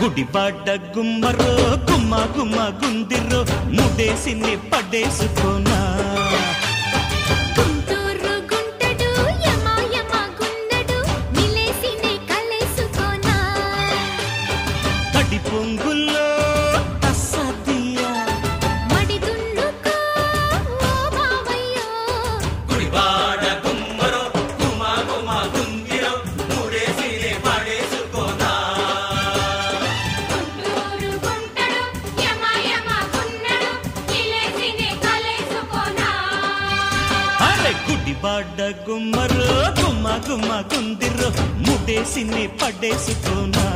గుడివాడ గుమ్మరో గుమ్మ గుమ్మ గుందిరో ముడేసి పడేసుకోనా పొంగుల్లో తస్సదియా మడి దున్నుకో ఓ బావయ్యో గుడివాడ గుమ్మరో గుమ గుమ గుందిరో ముడేసినే పడేసుకోనా గుంటూరు గుంటడు యమ యమ గున్నడు ఇలేసినే కలేసుకోనా అరే గుడివాడ గుమ్మరో గుమ గుమ గుందిరో ముడేసినే పడేసుకోనా